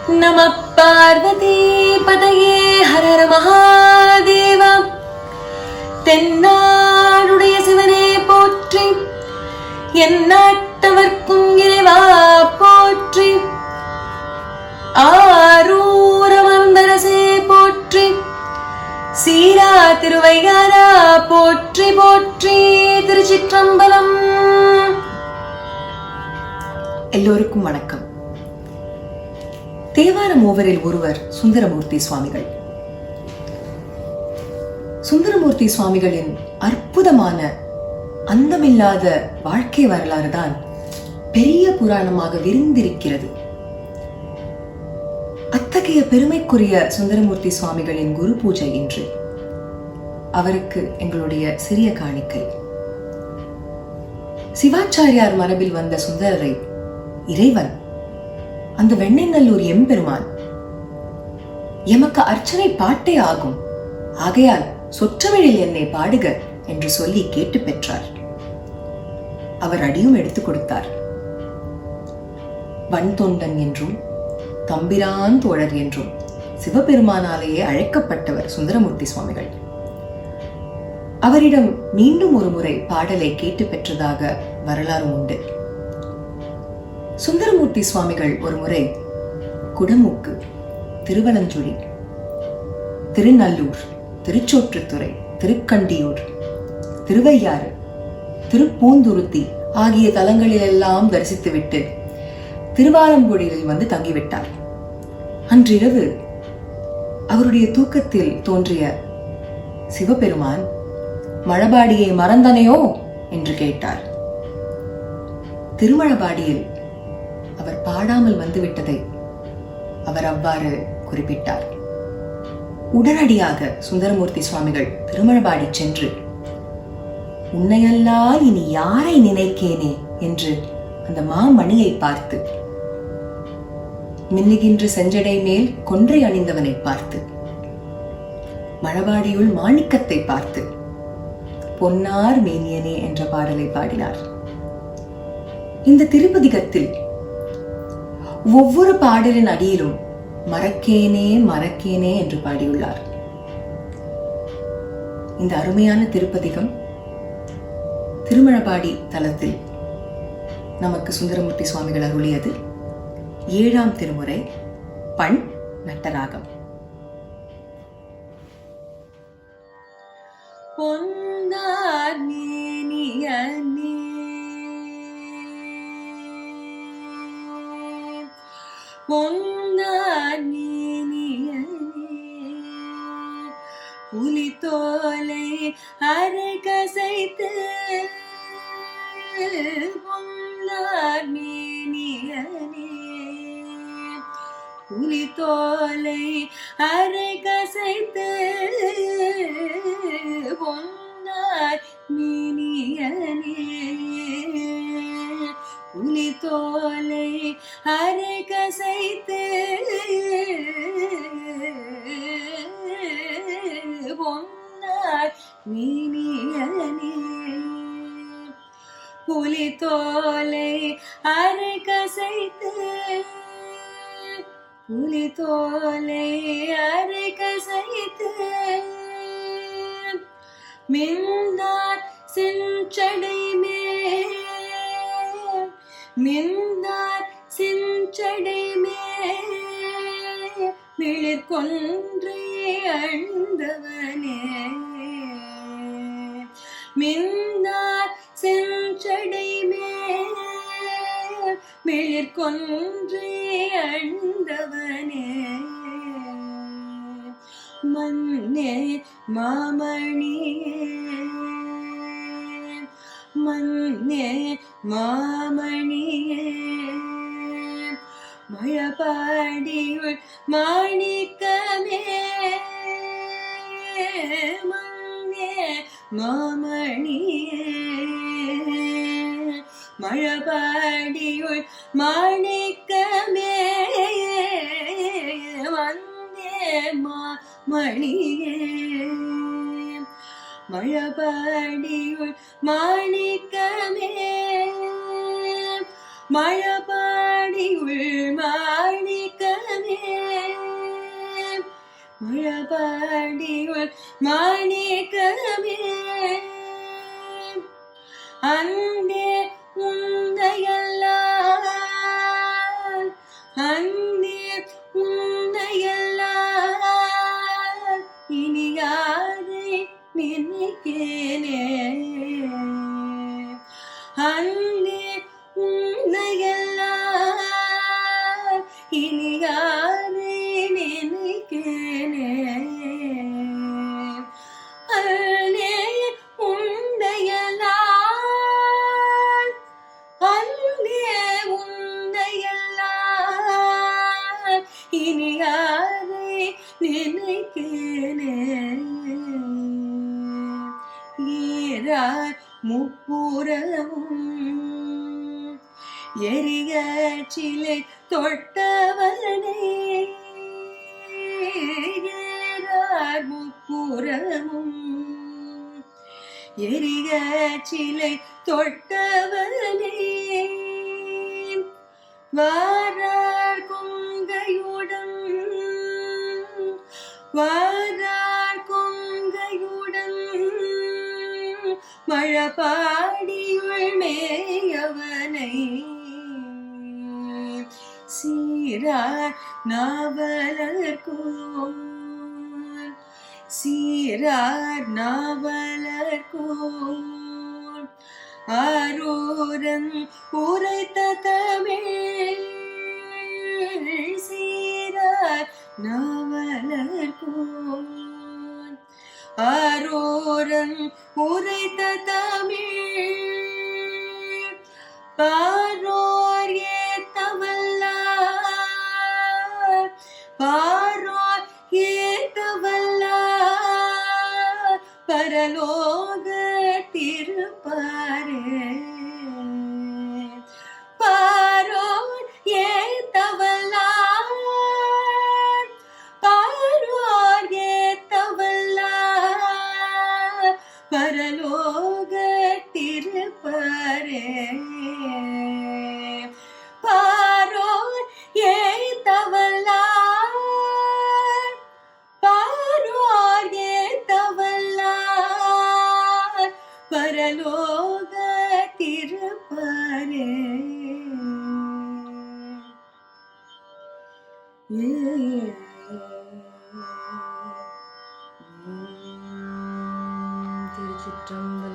நம பார்வதி பதையே ஹரஹர மகாதேவா. தென்னாடுடைய சிவனே போற்றி, எந்நாட்டவர்க்கும் இறைவா போற்றி. ஆரூரமந்தரசே போற்றி, சீரா திருவையாரா போற்றி போற்றி. திருச்சிற்றம்பலம். எல்லோருக்கும் வணக்கம். தேவார மூவரில் ஒருவர் சுந்தரமூர்த்தி சுவாமிகள். சுந்தரமூர்த்தி சுவாமிகளின் அற்புதமான அந்தமில்லாத வாழ்க்கை வரலாறு தான் பெரிய புராணமாக விரிந்திருக்கிறது. அத்தகைய பெருமைக்குரிய சுந்தரமூர்த்தி சுவாமிகளின் குரு பூஜை இன்று. அவருக்கு எங்களுடைய சிறிய காணிக்கை. சிவாச்சாரியார் மரபில் வந்த சுந்தரரை இறைவன், அந்த வெண்ணெய்நல்லூர் எம்பெருமான், எமக்கு அர்ச்சனை பாட்டே ஆகும், ஆகையால் சொற்றமிழில் என்னை பாடுக என்று சொல்லி கேட்டு பெற்றார். அவர் அடியும் எடுத்துக் கொடுத்தார். வன்தொண்டன் என்றும் தம்பிரான் தோழர் என்றும் சிவபெருமானாலேயே அழைக்கப்பட்டவர் சுந்தரமூர்த்தி சுவாமிகள். அவரிடம் மீண்டும் ஒரு முறை பாடலை கேட்டு பெற்றதாக வரலாறு உண்டு. சுந்தரமூர்த்தி சுவாமிகள் ஒரு முறை குடமூக்கு, திருவலஞ்சுழி, திருநல்லூர், திருச்சோற்றுத்துறை, திருக்கண்டியூர், திருவையாறு, திருப்பூந்துருத்தி ஆகிய தலங்களிலெல்லாம் தரிசித்துவிட்டு திருவாலம்புழியில் வந்து தங்கிவிட்டார். அன்றிரவு அவருடைய தூக்கத்தில் தோன்றிய சிவபெருமான், மழபாடியை மறந்தனையோ என்று கேட்டார். திருமழபாடியில் அவர் பாடாமல் வந்துவிட்டதை அவர் அவ்வாறு குறிப்பிட்டார். உடனடியாக சுந்தரமூர்த்தி சுவாமிகள் திருமழபாடி சென்று, உன்னையல்லால் இனி யாரை நினைக்கேனே என்று அந்த மாமணியை பார்த்து, மின்னுகின்ற செஞ்சடை மேல் கொன்றை அணிந்தவனை பார்த்து, மழபாடியுள் மாணிக்கத்தை பார்த்து, பொன்னார் மேனியனே என்ற பாடலை பாடினார். இந்த திருப்பதிகத்தில் ஒவ்வொரு பாடலின் அடியிலும் மறக்கேனே மறக்கேனே என்று பாடியுள்ளார். இந்த அருமையான திருப்பதிகம் திருமழபாடி தலத்தில் நமக்கு சுந்தரமூர்த்தி சுவாமிகள் அருளியது. 7ஆம் திருமுறை, பண் நட்டராகம். பொன்னார் மேனியனே பொன்னார் மேனியனே, புலித்தோலை அரை கசைத்து, பொன்னார் மேனியனே, புலித்தோலை அரை கசைத்து, பொன்னார் மேனியனே, புலித்தோலை அரை கசைத்து, பொன்னார் மேனியனே, புலித்தோலை அரை கசைத்து, புலித்தோலை அரை கசைத்து, மின்னார் செஞ்சடை மேல், மின்னார் செஞ்சடை மேல் மிளிர்கொன்றை அணிந்தவனே, மின்னார் செஞ்சடை மேல் மிளிர்கொன்றை அணிந்தவனே, மன்னே மாமணியே, மன்னே மாமணியே, மழபாடியுள் மாணிக்கமே, மன்னே மாமணியே, மழபாடியுள் மாணிக்கமே, மன்னே மாமணியே, மழபாடியுள் மாணிக்கமே, மழபாடியுள் மாணிக்கமே, இனி யாரை நினைக்கேனே ஈரார் முப்புறமும் எரிய சிலை தொட்டவனே ஏறார் முப்புறமும் எரிய சிலை தொட்டவனே வாரார் கொங்கையுடன் வாரார் கொங்கையுடன் மழபாடியுள் மேயவனை சீரார் நாவலர்கோன் சீரார் நாவலர்கோன் ஆரூரன் உரைத்த தமிழ் சீரார் நாவலர்கோன் ஆரூரன் உரைத்த தமிழ் பாரோர் ஏத்தவல்லார் பாரோர் ஏத்தவல்லார் பரலோக திருப்பாரே பாரோர் ஏத்தவல்லார் பாரோர் ஏத்தவல்லார் பரலோக திருப்பாரே பாரோர் ஏத்தவல்லார் பாரோர் ஏத்தவல்லார் பரலோக திருப்பாரே திருச்சிற்றம்பலம்.